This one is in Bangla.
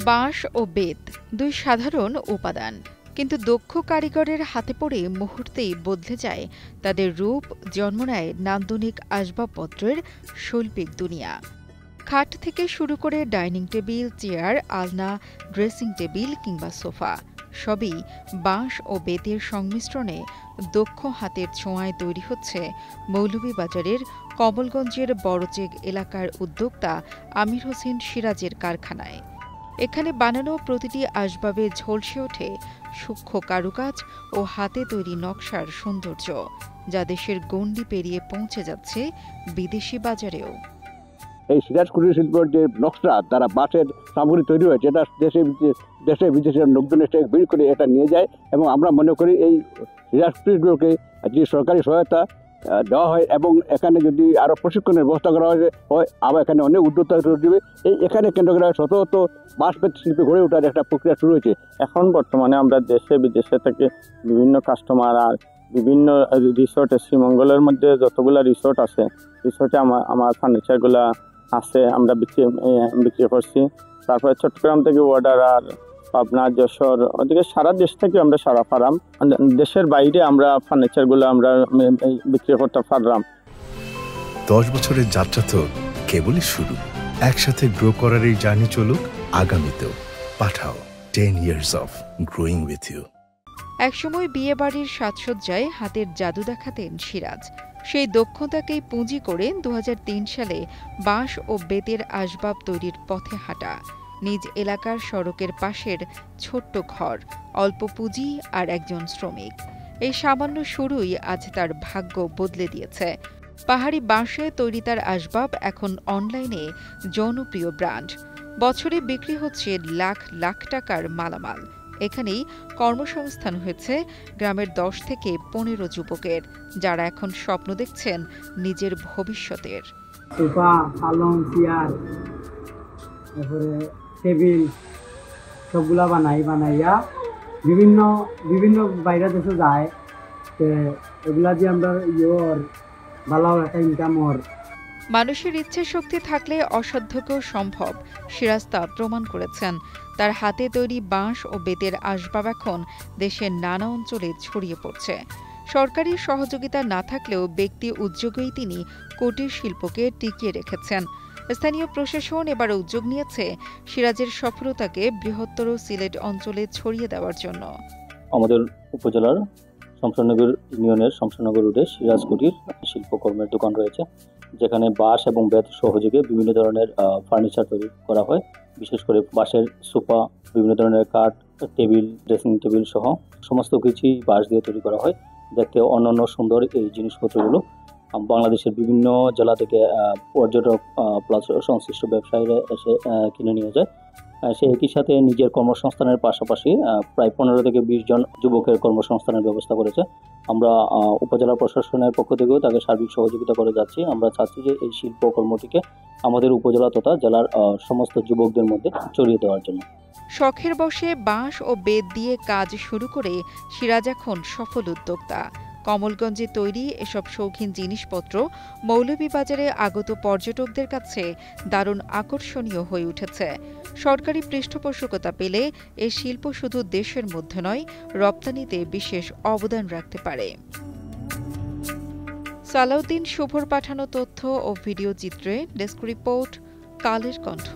বাঁশ ও বেত দুই সাধারণ উপাদান, কিন্তু দক্ষ কারিগরের হাতে পড়ে মুহূর্তেই বদলে যায় তাদের রূপ, জন্ম নেয় নান্দনিক আসবাবপত্রের শৈল্পিক দুনিয়া। খাট থেকে শুরু করে ডাইনিং টেবিল, চেয়ার, আলনা, ড্রেসিং টেবিল কিংবা সোফা সবই বাঁশ ও বেতের সংমিশ্রণে দক্ষ হাতের ছোঁয়ায় তৈরি হচ্ছে মৌলভীবাজারের কমলগঞ্জের বড়চেগ এলাকার উদ্যোক্তা আমির হোসেন সিরাজের কারখানায়। এখানে বানানো প্রতিটি আসবাবে ঝলসে ওঠে সূক্ষ্ম কারুকাজ ও হাতে তৈরি নকশার সৌন্দর্য, যা দেশের গণ্ডি পেরিয়ে পৌঁছে যাচ্ছে বিদেশি বাজারেও। এই সিরাজ কুটির শিল্পের যে নকশা, তারা বাঁশের সামগ্রী তৈরি হয়েছে, এটা দেশে বিদেশের লোকজন এসে ভিড় করে এটা নিয়ে যায়। এবং আমরা মনে করি এই সিরাজ কুটিরগুলোকে যে সরকারি সহায়তা দেওয়া হয় এবং এখানে যদি আরও প্রশিক্ষণের ব্যবস্থা করা হয়, আবার এখানে অনেক উদ্যোক্তা দেবে। এখানে কেন্দ্র করে শত শত বাঁশ বেত শিল্পী গড়ে ওঠার একটা প্রক্রিয়া শুরু হয়েছে। এখন বর্তমানে আমরা দেশে বিদেশে থেকে বিভিন্ন কাস্টমার আর বিভিন্ন রিসোর্টে, শ্রীমঙ্গলের মধ্যে যতগুলো রিসোর্ট আছে, রিসোর্টে আমার ফার্নিচারগুলো আছে, আমরা বিক্রি করছি। তারপরে চট্টগ্রাম থেকে অর্ডার, আর পাবনা, যশোর, ওদিকে সারা দেশ থেকে আমরা সারা পারাম। দেশের বাইরে আমরা ফার্নিচারগুলো আমরা বিক্রি করতে পারলাম। 10 বছরের যাত্রা তো কেবলই শুরু। একসাথে গ্রো করার এই জার্নি চলুক আগামীতেও। পাঠাও 10 years of growing with you। একসময় বিয়ে বাড়ির সাজসজ্জায় হাতের জাদু দেখাতেন সিরাজ। সেই দক্ষতাকেই পুঁজি করে 2003 সালে বাঁশ ও বেতের আসবাব তৈরির পথে হাঁটা। নিজ এলাকার সড়কের পাশের ছোট্ট ঘর, অল্প পুঁজি আর একজন শ্রমিক। এই সামান্য শুরুই আজ তার ভাগ্য বদলে দিয়েছে। পাহাড়ি বাঁশে তৈরি তার আসবাব এখন অনলাইনে জনপ্রিয় ব্র্যান্ড। বছরে বিক্রি হচ্ছে লাখ লাখ টাকার মালামাল। এখানেই কর্মসংস্থান হয়েছে গ্রামের 10 থেকে 15 যুবকের, যারা এখন স্বপ্ন দেখছেন নিজের ভবিষ্যতের। সোফা, পালং, চেয়ার, তারপরে টেবিল সবগুলা বানাইয়া বিভিন্ন বাইরে দেশে যায়। এগুলা দিয়ে আমরা ভালো একটা ইনকাম। মানুষের ইচ্ছে শক্তি থাকলে অসাধ্যকেও সম্ভব, সিরাজ তা প্রমাণ করেছেন। তার হাতে তৈরি বাঁশ ও বেতের আসবাব এখন দেশের নানা অঞ্চলে ছড়িয়ে পড়ছে। সরকারি সহযোগিতা না থাকলেও ব্যক্তি উদ্যোগেই তিনি কুটির শিল্পকে টিকিয়ে রেখেছেন। স্থানীয় প্রশাসন এবার উদ্যোগ নিয়েছে সিরাজের সফলতাকে বৃহত্তর সিলেট অঞ্চলে ছড়িয়ে দেওয়ার জন্য। আমাদের উপজেলার শমশাননগর ইউনিয়নের শমশাননগর রোডে সিরাজ কুটির শিল্পকর্মের দোকান রয়েছে, যেখানে বাঁশ এবং বেত সহযোগে বিভিন্ন ধরনের ফার্নিচার তৈরি করা হয়। বিশেষ করে বাঁশের সোফা, বিভিন্ন ধরনের কাঠ, টেবিল, ড্রেসিং টেবিল সহ সমস্ত কিছুই বাঁশ দিয়ে তৈরি করা হয়। দেখতে অনন্য সুন্দর এই জিনিসপত্রগুলো বাংলাদেশের বিভিন্ন জেলা থেকে পর্যটক প্লাস সংশ্লিষ্ট ব্যবসায়ীরা এসে কিনে নিয়ে যায়। সে একই সাথে নিজের কর্মসংস্থানের পাশাপাশি প্রায় 15 থেকে 20 জন যুবকের কর্মসংস্থানের ব্যবস্থা করেছে। আমরা উপজেলা প্রশাসনের পক্ষ থেকেও তাকে সার্বিক সহযোগিতা করে যাচ্ছি। আমরা চাচ্ছি যে এই শিল্পকর্মটিকে আমাদের উপজেলা তথা জেলার সমস্ত যুবকদের মধ্যে ছড়িয়ে দেওয়ার জন্য। শখের বশে বাঁশ ও বেত দিয়ে কাজ শুরু করে সিরাজ এখন সফল উদ্যোক্তা। কমলগঞ্জে তৈরি এসব শৌখিন জিনিসপত্র মৌলভীবাজারে আগত পর্যটকদের কাছে দারুণ আকর্ষণীয় হয়ে উঠেছে। সরকারি পৃষ্ঠপোষকতা পেলে এ শিল্প শুধু দেশের মধ্যে নয়, রপ্তানিতে বিশেষ অবদান রাখতে পারে। সালাউদ্দিন শুভর পাঠানো তথ্য ও ভিডিও চিত্রে ডেস্ক রিপোর্ট, কালের কণ্ঠ।